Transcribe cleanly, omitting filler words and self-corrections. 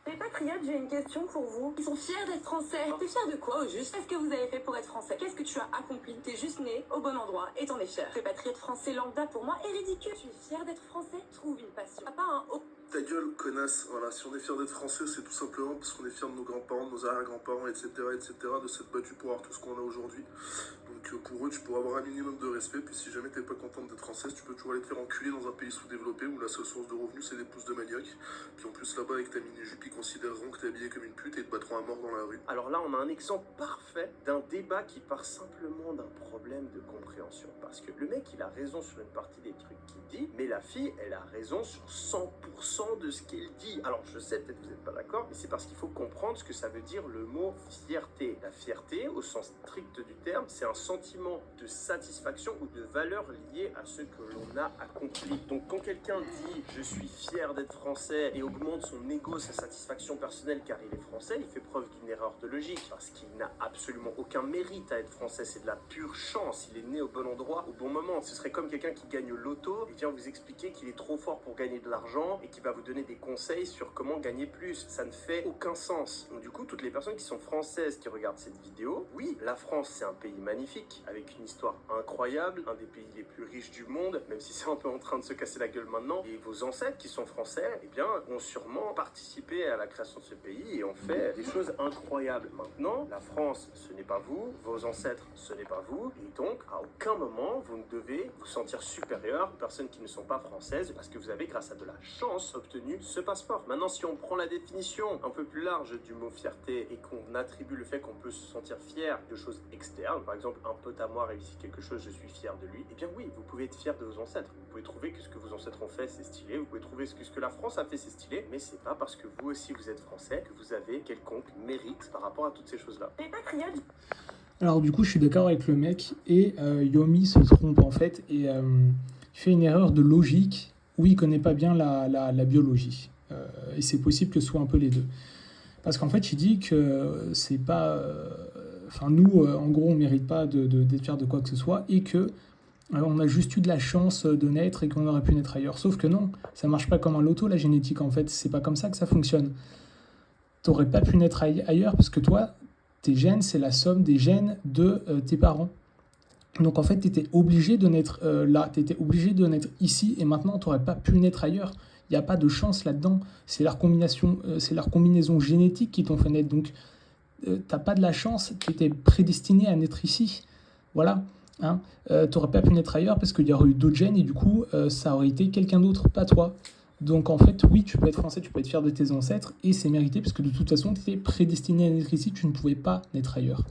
Les patriotes, j'ai une question pour vous. Ils sont fiers d'être français. T'es fier de quoi au juste? Qu'est-ce que vous avez fait pour être français? Qu'est-ce que tu as accompli? T'es juste né au bon endroit et t'en es fier. Les patriotes français lambda pour moi est ridicule. Tu es fier d'être français? Trouve une passion. T'as pas un haut. Ta gueule, connasse. Voilà, si on est fier d'être français, c'est tout simplement parce qu'on est fier de nos grands-parents, de nos arrière-grands-parents, etc., de s'être battus pour avoir tout ce qu'on a aujourd'hui. Donc pour eux, tu pourras avoir un minimum de respect. Puis si jamais t'es pas contente d'être française, tu peux toujours aller te faire enculer dans un pays sous-développé où la seule source de revenus, c'est des pousses de manioc. Puis en plus, là-bas, avec ta mini-jupe, ils considéreront que t'es habillé comme une pute et ils te battront à mort dans la rue. Alors là, on a un exemple parfait d'un débat qui part simplement d'un problème de compréhension. Parce que le mec, il a raison sur une partie des trucs qu'il dit, mais la fille, elle a raison sur 100% de ce qu'elle dit. Alors je sais, peut-être vous n'êtes pas d'accord, mais c'est parce qu'il faut comprendre ce que ça veut dire le mot fierté. La fierté, au sens strict du terme, c'est un sentiment de satisfaction ou de valeur lié à ce que l'on a accompli. Donc quand quelqu'un dit « je suis fier d'être français » et augmente son ego, sa satisfaction personnelle car il est français, il fait preuve d'une erreur de logique parce qu'il n'a absolument aucun mérite à être français. C'est de la pure chance. Il est né au bon endroit au bon moment. Ce serait comme quelqu'un qui gagne au loto et vient vous expliquer qu'il est trop fort pour gagner de l'argent et qui va vous donner des conseils sur comment gagner plus. Ça ne fait aucun sens. Donc du coup, toutes les personnes qui sont françaises qui regardent cette vidéo, oui, la France c'est un pays magnifique avec une histoire incroyable, un des pays les plus riches du monde, même si c'est un peu en train de se casser la gueule maintenant. Et vos ancêtres qui sont français, eh bien, ont sûrement participé à la création de ce pays et ont fait des choses incroyables. Maintenant, la France, ce n'est pas vous, vos ancêtres, ce n'est pas vous, et donc à aucun moment vous ne devez vous sentir supérieur aux personnes qui ne sont pas françaises parce que vous avez, grâce à de la chance, obtenu ce passeport. Maintenant, si on prend la définition un peu plus large du mot fierté et qu'on attribue le fait qu'on peut se sentir fier de choses externes, par exemple, un pote à moi réussit quelque chose, je suis fier de lui, eh bien oui, vous pouvez être fier de vos ancêtres. Vous pouvez trouver que ce que vos ancêtres ont fait, c'est stylé, vous pouvez trouver que ce que la France a fait, c'est stylé, mais c'est pas parce que vous aussi vous êtes français que vous avez quelconque mérite par rapport à toutes ces choses-là. Les patriotes. Alors du coup, je suis d'accord avec le mec et Yomi se trompe en fait et il fait une erreur de logique où il connaît pas bien la biologie. Et c'est possible que ce soit un peu les deux. Parce qu'en fait, il dit que c'est pas... Enfin, nous, en gros, on mérite pas d'être fiers de quoi que ce soit et que on a juste eu de la chance de naître et qu'on aurait pu naître ailleurs. Sauf que non, ça marche pas comme un loto, la génétique, en fait. C'est pas comme ça que ça fonctionne. T'aurais pas pu naître ailleurs parce que toi, tes gènes, c'est la somme des gènes de tes parents. Donc en fait, tu étais obligé de naître là, tu étais obligé de naître ici, et maintenant, tu n'aurais pas pu naître ailleurs. Il n'y a pas de chance là-dedans. C'est leur combinaison génétique qui t'ont fait naître. Donc, tu n'as pas de la chance, tu étais prédestiné à naître ici. Voilà. Hein. Tu n'aurais pas pu naître ailleurs parce qu'il y aurait eu d'autres gènes, et du coup, ça aurait été quelqu'un d'autre, pas toi. Donc en fait, oui, tu peux être français, tu peux être fier de tes ancêtres, et c'est mérité parce que de toute façon, tu étais prédestiné à naître ici, tu ne pouvais pas naître ailleurs.